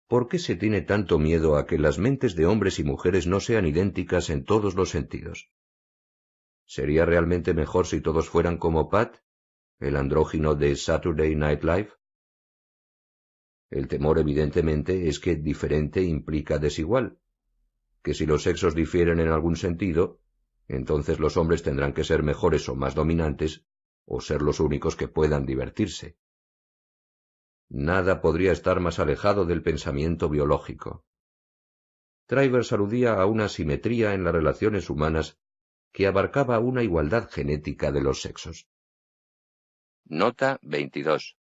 ¿Por qué se tiene tanto miedo a que las mentes de hombres y mujeres no sean idénticas en todos los sentidos? ¿Sería realmente mejor si todos fueran como Pat, el andrógino de Saturday Night Live? El temor, evidentemente, es que diferente implica desigual, que si los sexos difieren en algún sentido, entonces los hombres tendrán que ser mejores o más dominantes, o ser los únicos que puedan divertirse. Nada podría estar más alejado del pensamiento biológico. Travers aludía a una simetría en las relaciones humanas que abarcaba una igualdad genética de los sexos. Nota 22.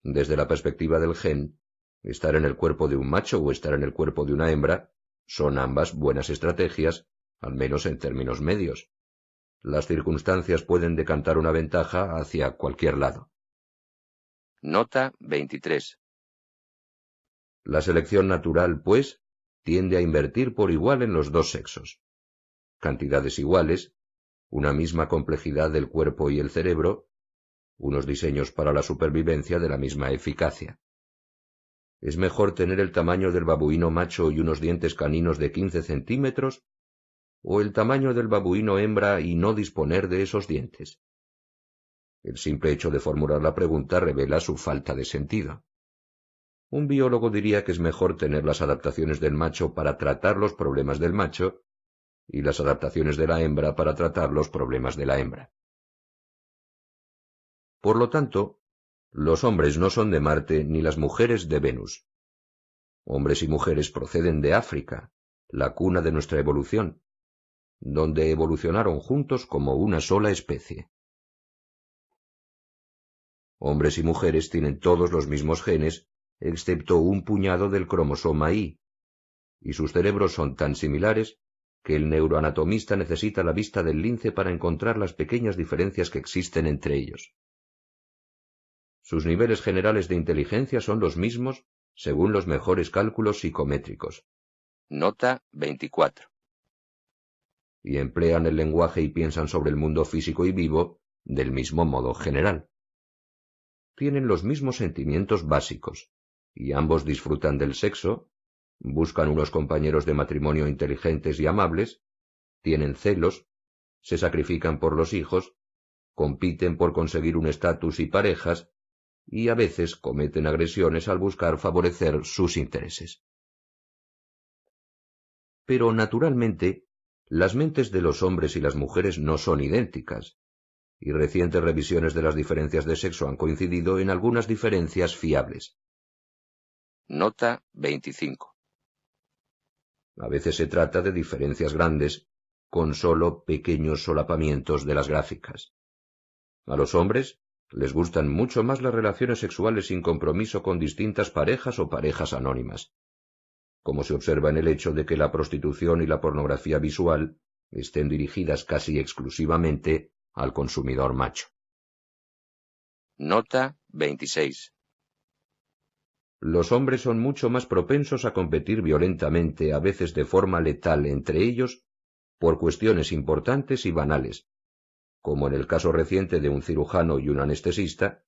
Desde la perspectiva del gen, estar en el cuerpo de un macho o estar en el cuerpo de una hembra son ambas buenas estrategias, al menos en términos medios. Las circunstancias pueden decantar una ventaja hacia cualquier lado. Nota 23. La selección natural, pues, tiende a invertir por igual en los dos sexos. Cantidades iguales, una misma complejidad del cuerpo y el cerebro, unos diseños para la supervivencia de la misma eficacia. ¿Es mejor tener el tamaño del babuino macho y unos dientes caninos de 15 centímetros, o el tamaño del babuino hembra y no disponer de esos dientes? El simple hecho de formular la pregunta revela su falta de sentido. Un biólogo diría que es mejor tener las adaptaciones del macho para tratar los problemas del macho y las adaptaciones de la hembra para tratar los problemas de la hembra. Por lo tanto, los hombres no son de Marte ni las mujeres de Venus. Hombres y mujeres proceden de África, la cuna de nuestra evolución, donde evolucionaron juntos como una sola especie. Hombres y mujeres tienen todos los mismos genes, excepto un puñado del cromosoma Y, y sus cerebros son tan similares que el neuroanatomista necesita la vista del lince para encontrar las pequeñas diferencias que existen entre ellos. Sus niveles generales de inteligencia son los mismos según los mejores cálculos psicométricos. Nota 24. Y emplean el lenguaje y piensan sobre el mundo físico y vivo del mismo modo general. Tienen los mismos sentimientos básicos, y ambos disfrutan del sexo, buscan unos compañeros de matrimonio inteligentes y amables, tienen celos, se sacrifican por los hijos, compiten por conseguir un estatus y parejas, y a veces cometen agresiones al buscar favorecer sus intereses. Pero, naturalmente, las mentes de los hombres y las mujeres no son idénticas, y recientes revisiones de las diferencias de sexo han coincidido en algunas diferencias fiables. Nota 25. A veces se trata de diferencias grandes, con solo pequeños solapamientos de las gráficas. A los hombres les gustan mucho más las relaciones sexuales sin compromiso con distintas parejas o parejas anónimas, como se observa en el hecho de que la prostitución y la pornografía visual estén dirigidas casi exclusivamente al consumidor macho. Nota 26. Los hombres son mucho más propensos a competir violentamente, a veces de forma letal entre ellos, por cuestiones importantes y banales, como en el caso reciente de un cirujano y un anestesista,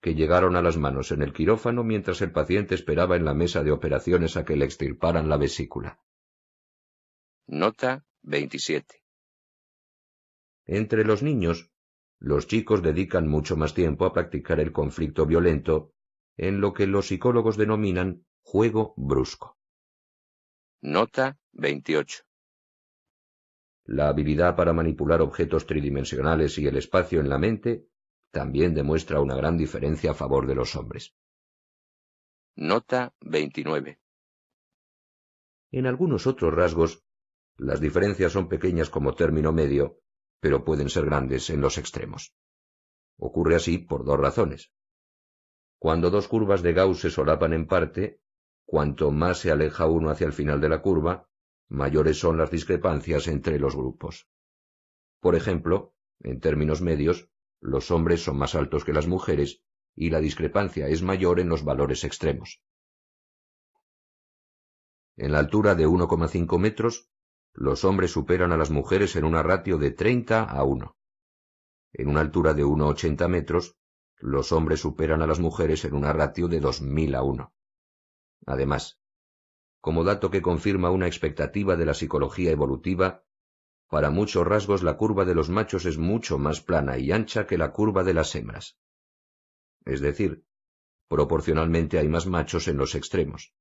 que llegaron a las manos en el quirófano mientras el paciente esperaba en la mesa de operaciones a que le extirparan la vesícula. Nota 27. Entre los niños, los chicos dedican mucho más tiempo a practicar el conflicto violento, en lo que los psicólogos denominan juego brusco. Nota 28. La habilidad para manipular objetos tridimensionales y el espacio en la mente también demuestra una gran diferencia a favor de los hombres. Nota 29. En algunos otros rasgos, las diferencias son pequeñas como término medio, pero pueden ser grandes en los extremos. Ocurre así por dos razones. Cuando dos curvas de Gauss se solapan en parte, cuanto más se aleja uno hacia el final de la curva, mayores son las discrepancias entre los grupos. Por ejemplo, en términos medios, los hombres son más altos que las mujeres y la discrepancia es mayor en los valores extremos. En la altura de 1,5 metros, los hombres superan a las mujeres en una ratio de 30 a 1. En una altura de 1,80 metros, los hombres superan a las mujeres en una ratio de 2000 a 1. Además, como dato que confirma una expectativa de la psicología evolutiva, para muchos rasgos la curva de los machos es mucho más plana y ancha que la curva de las hembras. Es decir, proporcionalmente hay más machos en los extremos.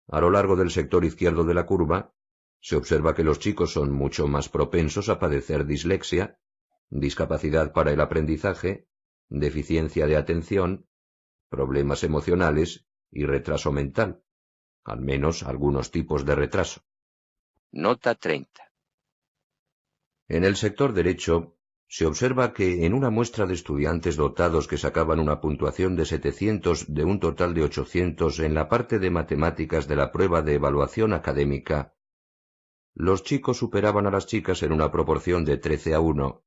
A lo largo del sector izquierdo de la curva, se observa que los chicos son mucho más propensos a padecer dislexia, discapacidad para el aprendizaje, deficiencia de atención, problemas emocionales y retraso mental, al menos algunos tipos de retraso. Nota 30. En el sector derecho, se observa que en una muestra de estudiantes dotados que sacaban una puntuación de 700 de un total de 800 en la parte de matemáticas de la prueba de evaluación académica, los chicos superaban a las chicas en una proporción de 13-1,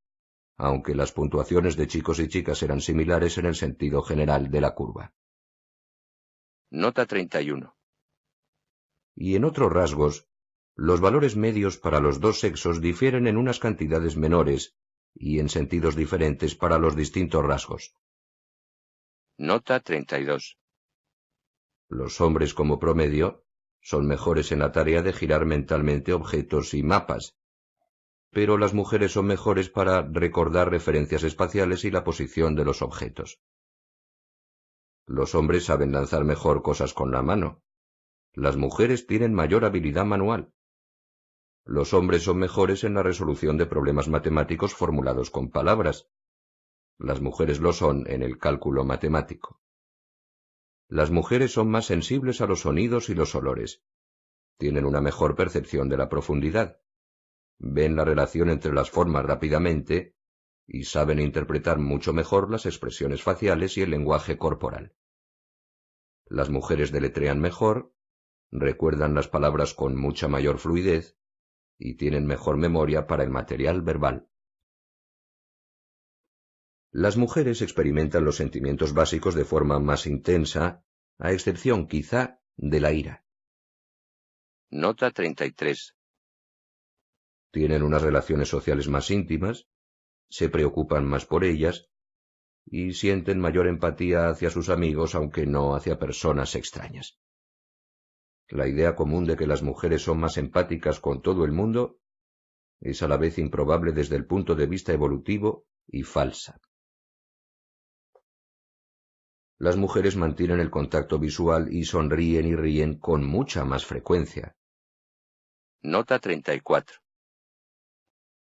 aunque las puntuaciones de chicos y chicas eran similares en el sentido general de la curva. Nota 31. Y en otros rasgos, los valores medios para los dos sexos difieren en unas cantidades menores y en sentidos diferentes para los distintos rasgos. Nota 32. Los hombres como promedio son mejores en la tarea de girar mentalmente objetos y mapas, pero las mujeres son mejores para recordar referencias espaciales y la posición de los objetos. Los hombres saben lanzar mejor cosas con la mano. Las mujeres tienen mayor habilidad manual. Los hombres son mejores en la resolución de problemas matemáticos formulados con palabras. Las mujeres lo son en el cálculo matemático. Las mujeres son más sensibles a los sonidos y los olores. Tienen una mejor percepción de la profundidad. Ven la relación entre las formas rápidamente y saben interpretar mucho mejor las expresiones faciales y el lenguaje corporal. Las mujeres deletrean mejor, recuerdan las palabras con mucha mayor fluidez y tienen mejor memoria para el material verbal. Las mujeres experimentan los sentimientos básicos de forma más intensa, a excepción quizá de la ira. Nota 33. Tienen unas relaciones sociales más íntimas, se preocupan más por ellas y sienten mayor empatía hacia sus amigos, aunque no hacia personas extrañas. La idea común de que las mujeres son más empáticas con todo el mundo es a la vez improbable desde el punto de vista evolutivo y falsa. Las mujeres mantienen el contacto visual y sonríen y ríen con mucha más frecuencia. Nota 34.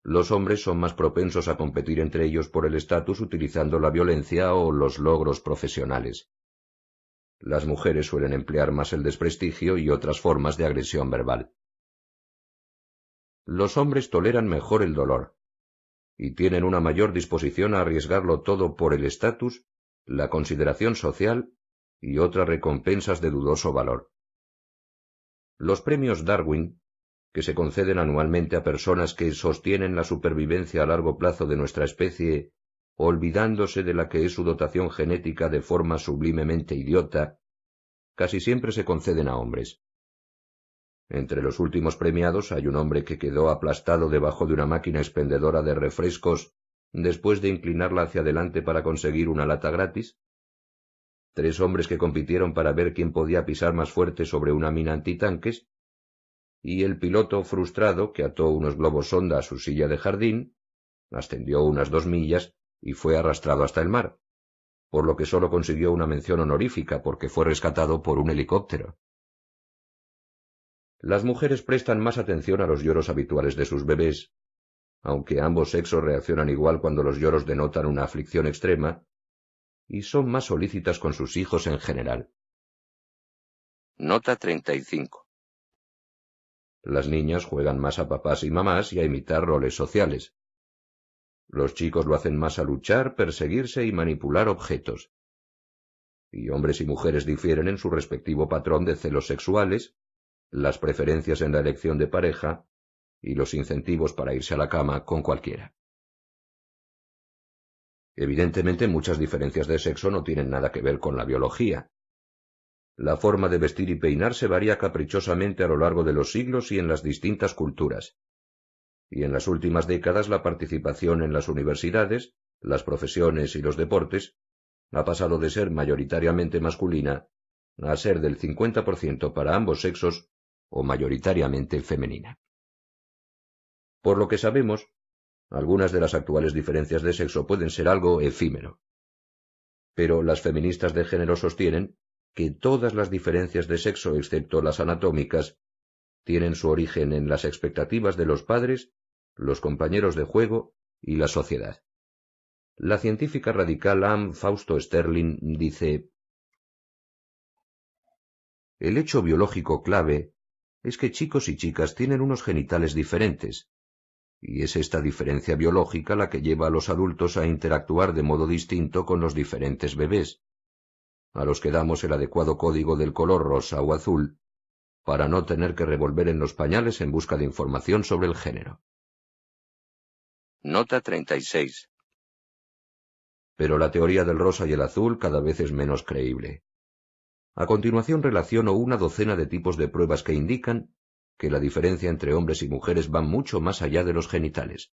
Los hombres son más propensos a competir entre ellos por el estatus utilizando la violencia o los logros profesionales. Las mujeres suelen emplear más el desprestigio y otras formas de agresión verbal. Los hombres toleran mejor el dolor y tienen una mayor disposición a arriesgarlo todo por el estatus, la consideración social y otras recompensas de dudoso valor. Los premios Darwin, que se conceden anualmente a personas que sostienen la supervivencia a largo plazo de nuestra especie, olvidándose de la que es su dotación genética de forma sublimemente idiota, casi siempre se conceden a hombres. Entre los últimos premiados hay un hombre que quedó aplastado debajo de una máquina expendedora de refrescos después de inclinarla hacia adelante para conseguir una lata gratis, 3 hombres que compitieron para ver quién podía pisar más fuerte sobre una mina antitanques, y el piloto frustrado que ató unos globos sonda a su silla de jardín, ascendió unas 2 millas y fue arrastrado hasta el mar, por lo que solo consiguió una mención honorífica porque fue rescatado por un helicóptero. Las mujeres prestan más atención a los lloros habituales de sus bebés, aunque ambos sexos reaccionan igual cuando los lloros denotan una aflicción extrema, y son más solícitas con sus hijos en general. Nota 35. Las niñas juegan más a papás y mamás y a imitar roles sociales. Los chicos lo hacen más a luchar, perseguirse y manipular objetos. Y hombres y mujeres difieren en su respectivo patrón de celos sexuales, las preferencias en la elección de pareja y los incentivos para irse a la cama con cualquiera. Evidentemente, muchas diferencias de sexo no tienen nada que ver con la biología. La forma de vestir y peinarse varía caprichosamente a lo largo de los siglos y en las distintas culturas. Y en las últimas décadas la participación en las universidades, las profesiones y los deportes ha pasado de ser mayoritariamente masculina a ser del 50% para ambos sexos o mayoritariamente femenina. Por lo que sabemos, algunas de las actuales diferencias de sexo pueden ser algo efímero. Pero las feministas de género sostienen que todas las diferencias de sexo, excepto las anatómicas, tienen su origen en las expectativas de los padres, los compañeros de juego y la sociedad. La científica radical Anne Fausto Sterling dice: el hecho biológico clave es que chicos y chicas tienen unos genitales diferentes, y es esta diferencia biológica la que lleva a los adultos a interactuar de modo distinto con los diferentes bebés, a los que damos el adecuado código del color rosa o azul, para no tener que revolver en los pañales en busca de información sobre el género. Nota 36. Pero la teoría del rosa y el azul cada vez es menos creíble. A continuación relaciono una docena de tipos de pruebas que indican que la diferencia entre hombres y mujeres va mucho más allá de los genitales.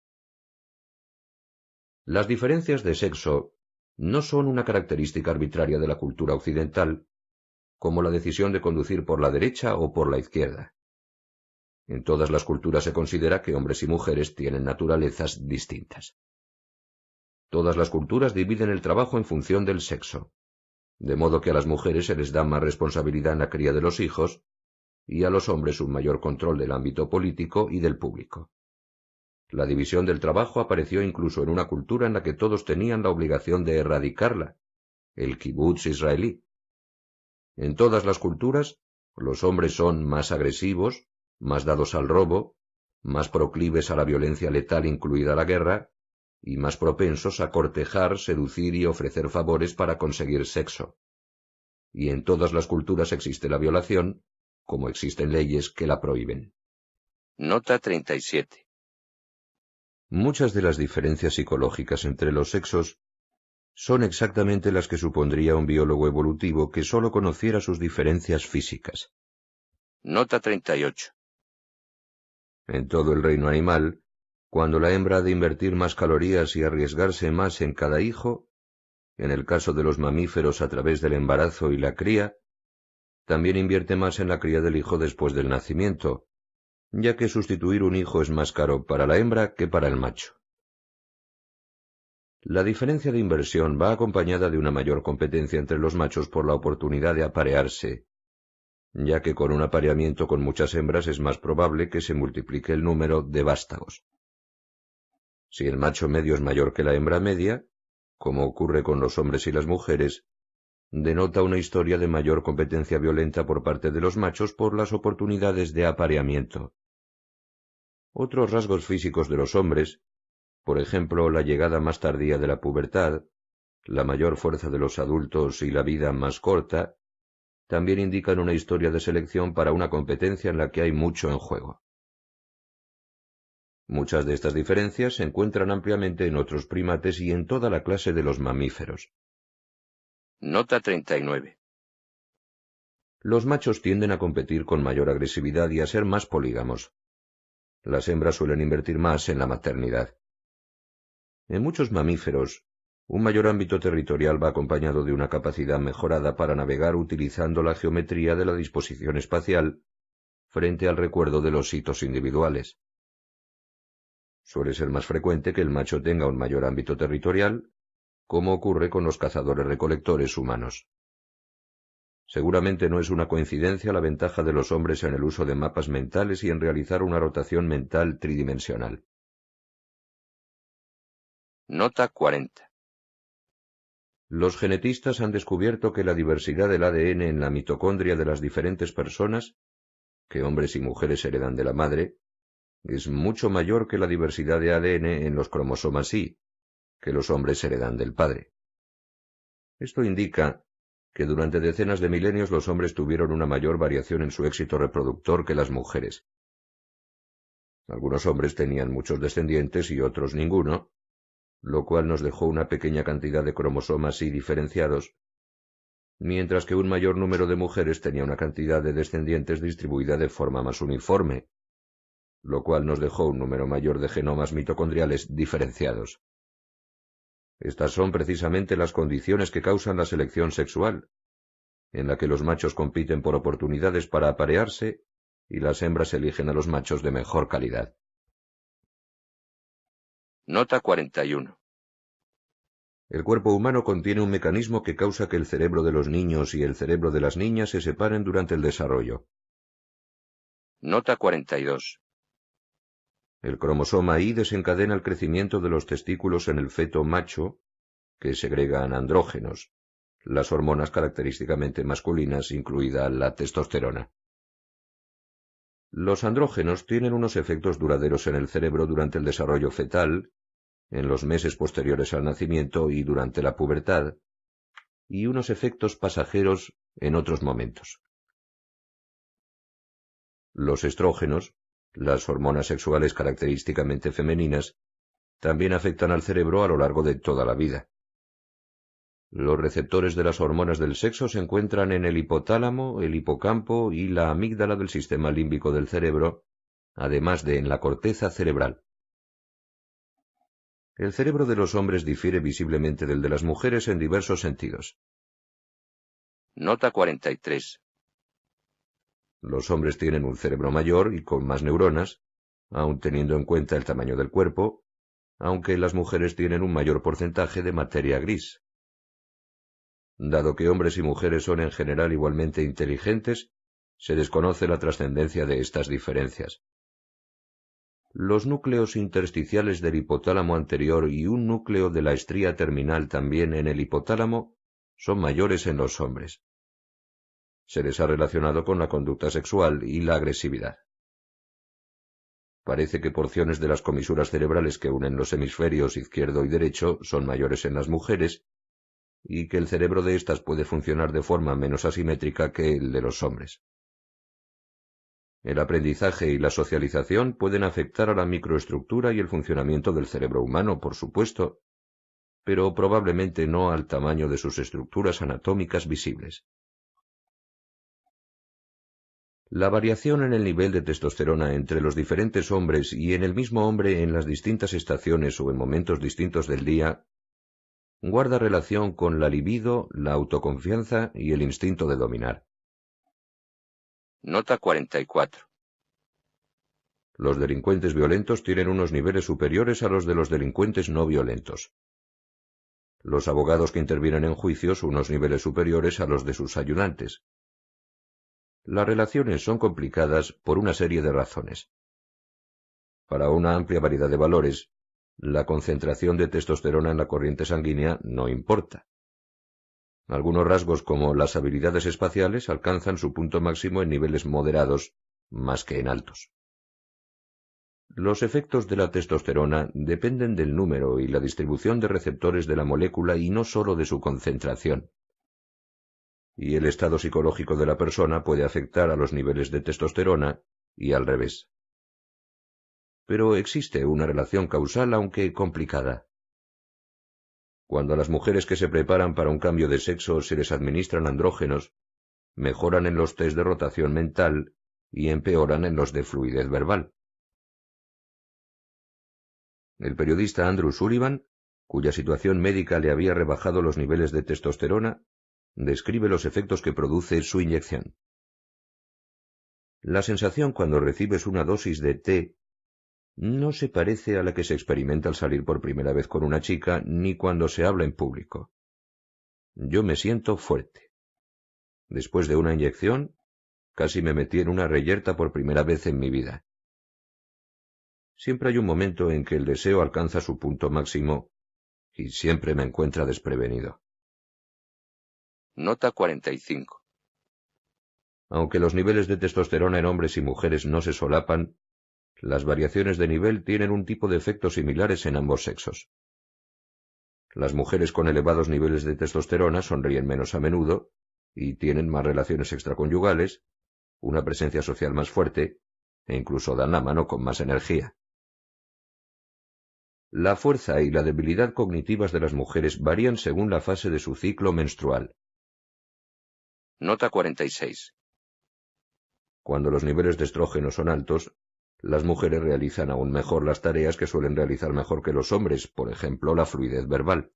Las diferencias de sexo no son una característica arbitraria de la cultura occidental, como la decisión de conducir por la derecha o por la izquierda. En todas las culturas se considera que hombres y mujeres tienen naturalezas distintas. Todas las culturas dividen el trabajo en función del sexo, de modo que a las mujeres se les da más responsabilidad en la cría de los hijos y a los hombres un mayor control del ámbito político y del público. La división del trabajo apareció incluso en una cultura en la que todos tenían la obligación de erradicarla, el kibutz israelí. En todas las culturas, los hombres son más agresivos, más dados al robo, más proclives a la violencia letal incluida la guerra, y más propensos a cortejar, seducir y ofrecer favores para conseguir sexo. Y en todas las culturas existe la violación, como existen leyes que la prohíben. Nota 37. Muchas de las diferencias psicológicas entre los sexos son exactamente las que supondría un biólogo evolutivo que sólo conociera sus diferencias físicas. Nota 38. En todo el reino animal, cuando la hembra ha de invertir más calorías y arriesgarse más en cada hijo, en el caso de los mamíferos a través del embarazo y la cría, también invierte más en la cría del hijo después del nacimiento, ya que sustituir un hijo es más caro para la hembra que para el macho. La diferencia de inversión va acompañada de una mayor competencia entre los machos por la oportunidad de aparearse, ya que con un apareamiento con muchas hembras es más probable que se multiplique el número de vástagos. Si el macho medio es mayor que la hembra media, como ocurre con los hombres y las mujeres, denota una historia de mayor competencia violenta por parte de los machos por las oportunidades de apareamiento. Otros rasgos físicos de los hombres, por ejemplo la llegada más tardía de la pubertad, la mayor fuerza de los adultos y la vida más corta, también indican una historia de selección para una competencia en la que hay mucho en juego. Muchas de estas diferencias se encuentran ampliamente en otros primates y en toda la clase de los mamíferos. Nota 39. Los machos tienden a competir con mayor agresividad y a ser más polígamos. Las hembras suelen invertir más en la maternidad. En muchos mamíferos, un mayor ámbito territorial va acompañado de una capacidad mejorada para navegar utilizando la geometría de la disposición espacial frente al recuerdo de los hitos individuales. Suele ser más frecuente que el macho tenga un mayor ámbito territorial, como ocurre con los cazadores-recolectores humanos. Seguramente no es una coincidencia la ventaja de los hombres en el uso de mapas mentales y en realizar una rotación mental tridimensional. Nota 40. Los genetistas han descubierto que la diversidad del ADN en la mitocondria de las diferentes personas, que hombres y mujeres heredan de la madre, es mucho mayor que la diversidad de ADN en los cromosomas Y, que los hombres heredan del padre. Esto indica que durante decenas de milenios los hombres tuvieron una mayor variación en su éxito reproductor que las mujeres. Algunos hombres tenían muchos descendientes y otros ninguno, lo cual nos dejó una pequeña cantidad de cromosomas Y diferenciados, mientras que un mayor número de mujeres tenía una cantidad de descendientes distribuida de forma más uniforme, lo cual nos dejó un número mayor de genomas mitocondriales diferenciados. Estas son precisamente las condiciones que causan la selección sexual, en la que los machos compiten por oportunidades para aparearse y las hembras eligen a los machos de mejor calidad. Nota 41. El cuerpo humano contiene un mecanismo que causa que el cerebro de los niños y el cerebro de las niñas se separen durante el desarrollo. Nota 42. El cromosoma Y desencadena el crecimiento de los testículos en el feto macho, que segregan andrógenos, las hormonas característicamente masculinas, incluida la testosterona. Los andrógenos tienen unos efectos duraderos en el cerebro durante el desarrollo fetal, en los meses posteriores al nacimiento y durante la pubertad, y unos efectos pasajeros en otros momentos. Los estrógenos, las hormonas sexuales característicamente femeninas, también afectan al cerebro a lo largo de toda la vida. Los receptores de las hormonas del sexo se encuentran en el hipotálamo, el hipocampo y la amígdala del sistema límbico del cerebro, además de en la corteza cerebral. El cerebro de los hombres difiere visiblemente del de las mujeres en diversos sentidos. Nota 43. Los hombres tienen un cerebro mayor y con más neuronas, aun teniendo en cuenta el tamaño del cuerpo, aunque las mujeres tienen un mayor porcentaje de materia gris. Dado que hombres y mujeres son en general igualmente inteligentes, se desconoce la trascendencia de estas diferencias. Los núcleos intersticiales del hipotálamo anterior y un núcleo de la estría terminal también en el hipotálamo son mayores en los hombres. Se les ha relacionado con la conducta sexual y la agresividad. Parece que porciones de las comisuras cerebrales que unen los hemisferios izquierdo y derecho son mayores en las mujeres, y que el cerebro de éstas puede funcionar de forma menos asimétrica que el de los hombres. El aprendizaje y la socialización pueden afectar a la microestructura y el funcionamiento del cerebro humano, por supuesto, pero probablemente no al tamaño de sus estructuras anatómicas visibles. La variación en el nivel de testosterona entre los diferentes hombres y en el mismo hombre en las distintas estaciones o en momentos distintos del día guarda relación con la libido, la autoconfianza y el instinto de dominar. Nota 44. Los delincuentes violentos tienen unos niveles superiores a los de los delincuentes no violentos. Los abogados que intervienen en juicios unos niveles superiores a los de sus ayudantes. Las relaciones son complicadas por una serie de razones. Para una amplia variedad de valores, la concentración de testosterona en la corriente sanguínea no importa. Algunos rasgos como las habilidades espaciales alcanzan su punto máximo en niveles moderados, más que en altos. Los efectos de la testosterona dependen del número y la distribución de receptores de la molécula y no sólo de su concentración. Y el estado psicológico de la persona puede afectar a los niveles de testosterona y al revés. Pero existe una relación causal, aunque complicada. Cuando a las mujeres que se preparan para un cambio de sexo se les administran andrógenos, mejoran en los test de rotación mental y empeoran en los de fluidez verbal. El periodista Andrew Sullivan, cuya situación médica le había rebajado los niveles de testosterona, describe los efectos que produce su inyección. La sensación cuando recibes una dosis de té no se parece a la que se experimenta al salir por primera vez con una chica ni cuando se habla en público. Yo me siento fuerte. Después de una inyección, casi me metí en una reyerta por primera vez en mi vida. Siempre hay un momento en que el deseo alcanza su punto máximo y siempre me encuentra desprevenido. Nota 45. Aunque los niveles de testosterona en hombres y mujeres no se solapan, las variaciones de nivel tienen un tipo de efectos similares en ambos sexos. Las mujeres con elevados niveles de testosterona sonríen menos a menudo y tienen más relaciones extraconyugales, una presencia social más fuerte e incluso dan la mano con más energía. La fuerza y la debilidad cognitivas de las mujeres varían según la fase de su ciclo menstrual. Nota 46. Cuando los niveles de estrógeno son altos, las mujeres realizan aún mejor las tareas que suelen realizar mejor que los hombres, por ejemplo, la fluidez verbal.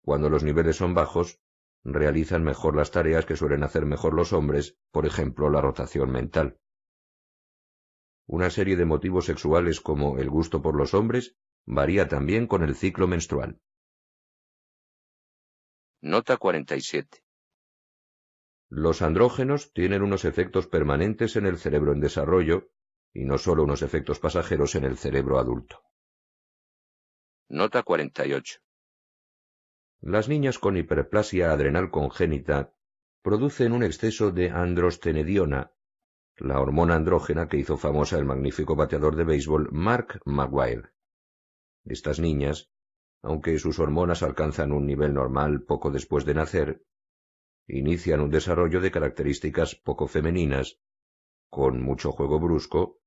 Cuando los niveles son bajos, realizan mejor las tareas que suelen hacer mejor los hombres, por ejemplo, la rotación mental. Una serie de motivos sexuales como el gusto por los hombres varía también con el ciclo menstrual. Nota 47. Los andrógenos tienen unos efectos permanentes en el cerebro en desarrollo y no solo unos efectos pasajeros en el cerebro adulto. Nota 48. Las niñas con hiperplasia adrenal congénita producen un exceso de androstenediona, la hormona andrógena que hizo famosa el magnífico bateador de béisbol Mark McGwire. Estas niñas, aunque sus hormonas alcanzan un nivel normal poco después de nacer, inician un desarrollo de características poco femeninas, con mucho juego brusco,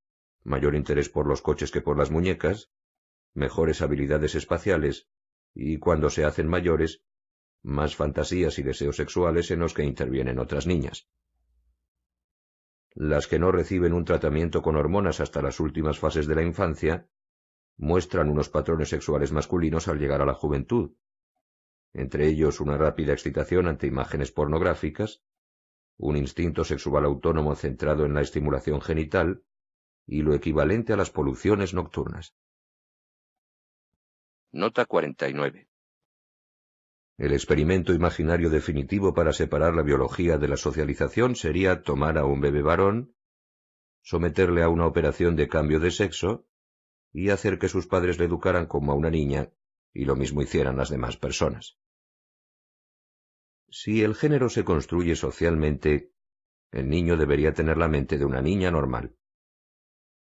mayor interés por los coches que por las muñecas, mejores habilidades espaciales y, cuando se hacen mayores, más fantasías y deseos sexuales en los que intervienen otras niñas. Las que no reciben un tratamiento con hormonas hasta las últimas fases de la infancia muestran unos patrones sexuales masculinos al llegar a la juventud, entre ellos una rápida excitación ante imágenes pornográficas, un instinto sexual autónomo centrado en la estimulación genital y lo equivalente a las poluciones nocturnas. Nota 49. El experimento imaginario definitivo para separar la biología de la socialización sería tomar a un bebé varón, someterle a una operación de cambio de sexo y hacer que sus padres le educaran como a una niña, y lo mismo hicieran las demás personas. Si el género se construye socialmente, el niño debería tener la mente de una niña normal.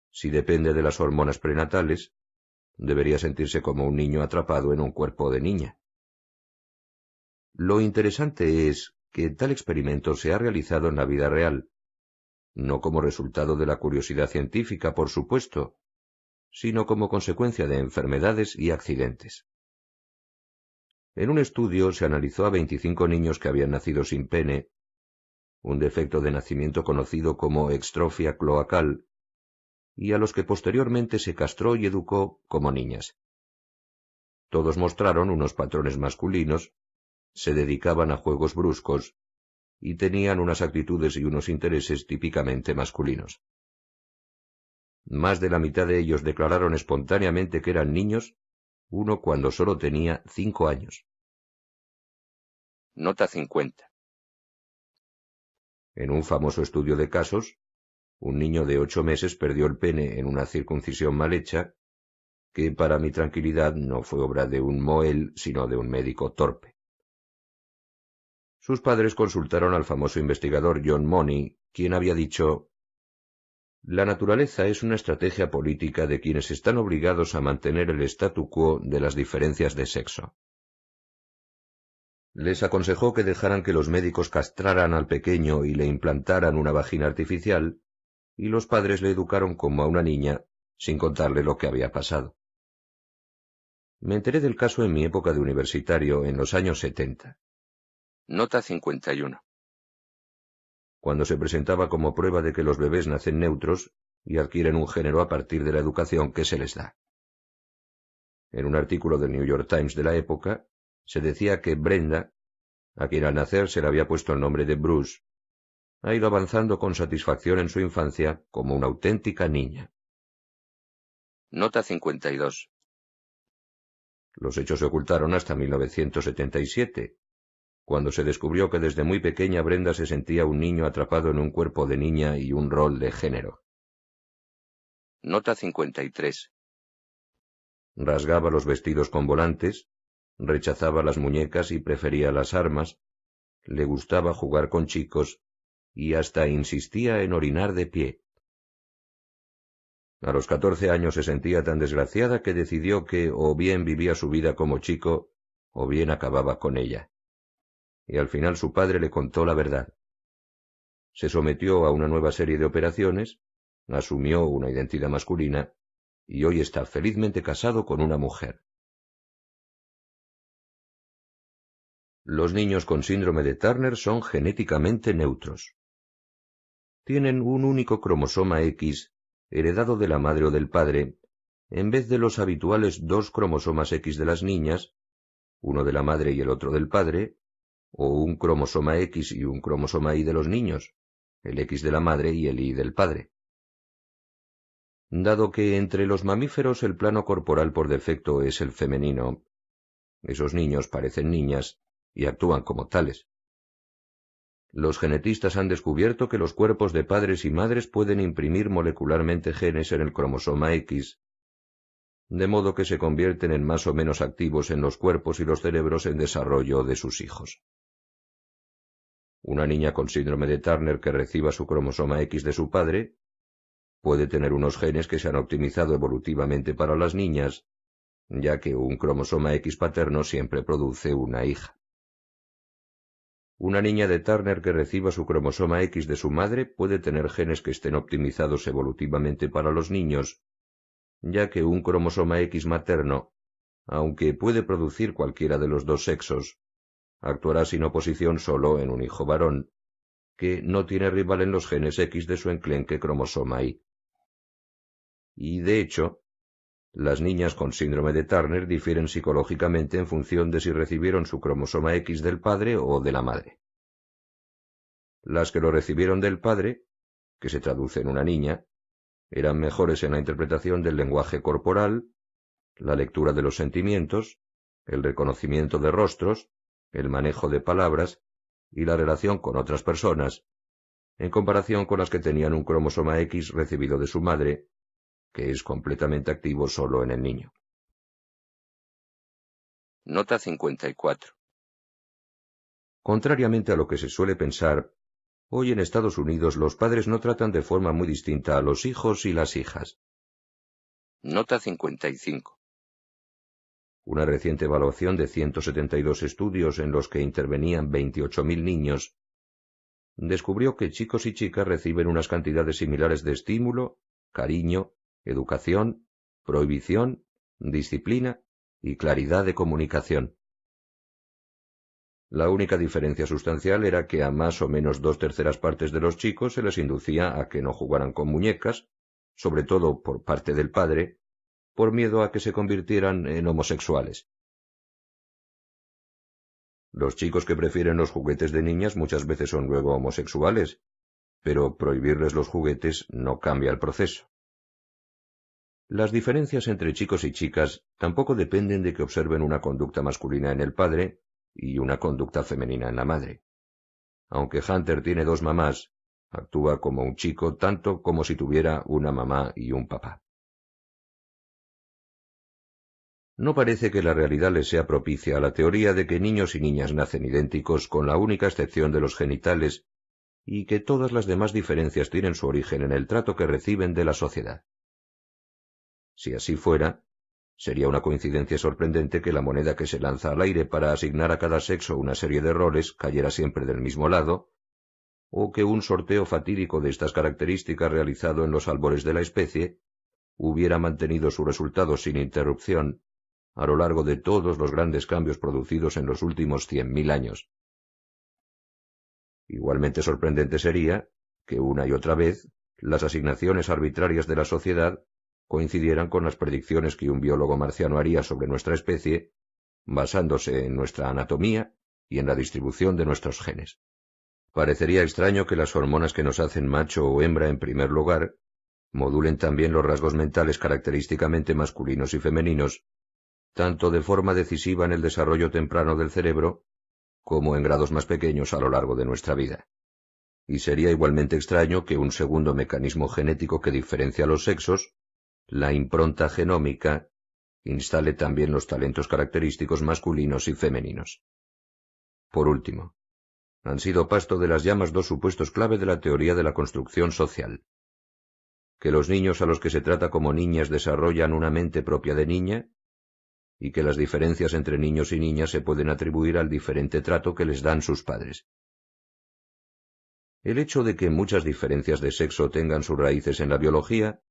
Si depende de las hormonas prenatales, debería sentirse como un niño atrapado en un cuerpo de niña. Lo interesante es que tal experimento se ha realizado en la vida real, no como resultado de la curiosidad científica, por supuesto, sino como consecuencia de enfermedades y accidentes. En un estudio se analizó a 25 niños que habían nacido sin pene, un defecto de nacimiento conocido como extrofia cloacal, y a los que posteriormente se castró y educó como niñas. Todos mostraron unos patrones masculinos, se dedicaban a juegos bruscos y tenían unas actitudes y unos intereses típicamente masculinos. Más de la mitad de ellos declararon espontáneamente que eran niños, uno cuando solo tenía 5 años. Nota 50. En un famoso estudio de casos, un niño de 8 meses perdió el pene en una circuncisión mal hecha, que para mi tranquilidad no fue obra de un Moel, sino de un médico torpe. Sus padres consultaron al famoso investigador John Money, quien había dicho: «La naturaleza es una estrategia política de quienes están obligados a mantener el statu quo de las diferencias de sexo». Les aconsejó que dejaran que los médicos castraran al pequeño y le implantaran una vagina artificial, y los padres le educaron como a una niña, sin contarle lo que había pasado. Me enteré del caso en mi época de universitario, en los años 70. Nota 51. Cuando se presentaba como prueba de que los bebés nacen neutros y adquieren un género a partir de la educación que se les da. En un artículo del New York Times de la época, se decía que Brenda, a quien al nacer se le había puesto el nombre de Bruce, ha ido avanzando con satisfacción en su infancia como una auténtica niña. Nota 52. Los hechos se ocultaron hasta 1977, cuando se descubrió que desde muy pequeña Brenda se sentía un niño atrapado en un cuerpo de niña y un rol de género. Nota 53. Rasgaba los vestidos con volantes, rechazaba las muñecas y prefería las armas, le gustaba jugar con chicos y hasta insistía en orinar de pie. A los 14 años se sentía tan desgraciada que decidió que o bien vivía su vida como chico o bien acababa con ella. Y al final su padre le contó la verdad. Se sometió a una nueva serie de operaciones, asumió una identidad masculina y hoy está felizmente casado con una mujer. Los niños con síndrome de Turner son genéticamente neutros. Tienen un único cromosoma X heredado de la madre o del padre, en vez de los habituales 2 cromosomas X de las niñas, uno de la madre y el otro del padre, o un cromosoma X y un cromosoma Y de los niños, el X de la madre y el Y del padre. Dado que entre los mamíferos el plano corporal por defecto es el femenino, esos niños parecen niñas y actúan como tales. Los genetistas han descubierto que los cuerpos de padres y madres pueden imprimir molecularmente genes en el cromosoma X, de modo que se convierten en más o menos activos en los cuerpos y los cerebros en desarrollo de sus hijos. Una niña con síndrome de Turner que reciba su cromosoma X de su padre puede tener unos genes que se han optimizado evolutivamente para las niñas, ya que un cromosoma X paterno siempre produce una hija. Una niña de Turner que reciba su cromosoma X de su madre puede tener genes que estén optimizados evolutivamente para los niños, ya que un cromosoma X materno, aunque puede producir cualquiera de los dos sexos, actuará sin oposición solo en un hijo varón, que no tiene rival en los genes X de su enclenque cromosoma Y. Y, de hecho, las niñas con síndrome de Turner difieren psicológicamente en función de si recibieron su cromosoma X del padre o de la madre. Las que lo recibieron del padre, que se traduce en una niña, eran mejores en la interpretación del lenguaje corporal, la lectura de los sentimientos, el reconocimiento de rostros, el manejo de palabras y la relación con otras personas, en comparación con las que tenían un cromosoma X recibido de su madre, que es completamente activo solo en el niño. Nota 54. Contrariamente a lo que se suele pensar, hoy en Estados Unidos los padres no tratan de forma muy distinta a los hijos y las hijas. Nota 55. Una reciente evaluación de 172 estudios en los que intervenían 28.000 niños descubrió que chicos y chicas reciben unas cantidades similares de estímulo, cariño, educación, prohibición, disciplina y claridad de comunicación. La única diferencia sustancial era que a más o menos 2/3 partes de los chicos se les inducía a que no jugaran con muñecas, sobre todo por parte del padre, por miedo a que se convirtieran en homosexuales. Los chicos que prefieren los juguetes de niñas muchas veces son luego homosexuales, pero prohibirles los juguetes no cambia el proceso. Las diferencias entre chicos y chicas tampoco dependen de que observen una conducta masculina en el padre y una conducta femenina en la madre. Aunque Hunter tiene 2 mamás, actúa como un chico tanto como si tuviera una mamá y un papá. No parece que la realidad les sea propicia a la teoría de que niños y niñas nacen idénticos con la única excepción de los genitales y que todas las demás diferencias tienen su origen en el trato que reciben de la sociedad. Si así fuera, sería una coincidencia sorprendente que la moneda que se lanza al aire para asignar a cada sexo una serie de roles cayera siempre del mismo lado, o que un sorteo fatídico de estas características realizado en los albores de la especie hubiera mantenido su resultado sin interrupción a lo largo de todos los grandes cambios producidos en los últimos 100.000 años. Igualmente sorprendente sería que una y otra vez las asignaciones arbitrarias de la sociedad coincidieran con las predicciones que un biólogo marciano haría sobre nuestra especie, basándose en nuestra anatomía y en la distribución de nuestros genes. Parecería extraño que las hormonas que nos hacen macho o hembra en primer lugar modulen también los rasgos mentales característicamente masculinos y femeninos, tanto de forma decisiva en el desarrollo temprano del cerebro, como en grados más pequeños a lo largo de nuestra vida. Y sería igualmente extraño que un segundo mecanismo genético que diferencia los sexos, la impronta genómica, instale también los talentos característicos masculinos y femeninos. Por último, han sido pasto de las llamas 2 supuestos clave de la teoría de la construcción social. Que los niños a los que se trata como niñas desarrollan una mente propia de niña, y que las diferencias entre niños y niñas se pueden atribuir al diferente trato que les dan sus padres. El hecho de que muchas diferencias de sexo tengan sus raíces en la biología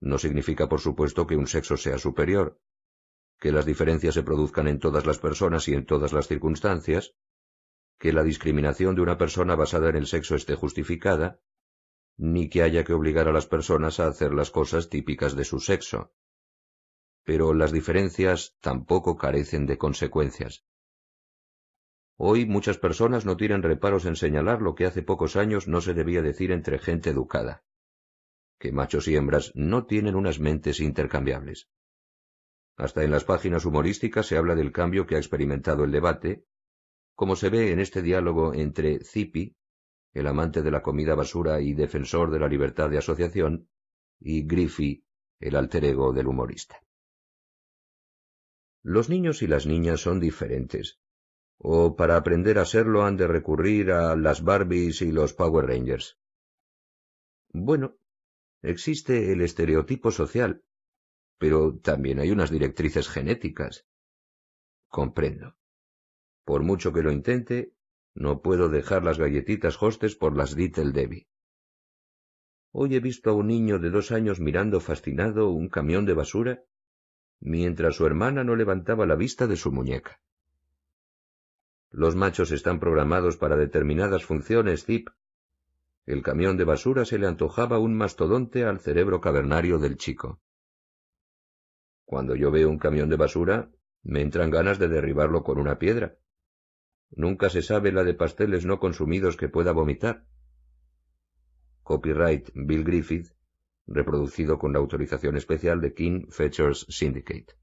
no significa, por supuesto, que un sexo sea superior, que las diferencias se produzcan en todas las personas y en todas las circunstancias, que la discriminación de una persona basada en el sexo esté justificada, ni que haya que obligar a las personas a hacer las cosas típicas de su sexo. Pero las diferencias tampoco carecen de consecuencias. Hoy muchas personas no tienen reparos en señalar lo que hace pocos años no se debía decir entre gente educada: que machos y hembras no tienen unas mentes intercambiables. Hasta en las páginas humorísticas se habla del cambio que ha experimentado el debate, como se ve en este diálogo entre Zippy, el amante de la comida basura y defensor de la libertad de asociación, y Griffey, el alter ego del humorista. Los niños y las niñas son diferentes, o para aprender a serlo han de recurrir a las Barbies y los Power Rangers. Bueno, existe el estereotipo social, pero también hay unas directrices genéticas. Comprendo. Por mucho que lo intente, no puedo dejar las galletitas Hostess por las Little Debbie. Hoy he visto a un niño de 2 años mirando fascinado un camión de basura, mientras su hermana no levantaba la vista de su muñeca. Los machos están programados para determinadas funciones, Zip. El camión de basura se le antojaba un mastodonte al cerebro cavernario del chico. Cuando yo veo un camión de basura, me entran ganas de derribarlo con una piedra. Nunca se sabe la de pasteles no consumidos que pueda vomitar. Copyright Bill Griffith, reproducido con la autorización especial de King Features Syndicate.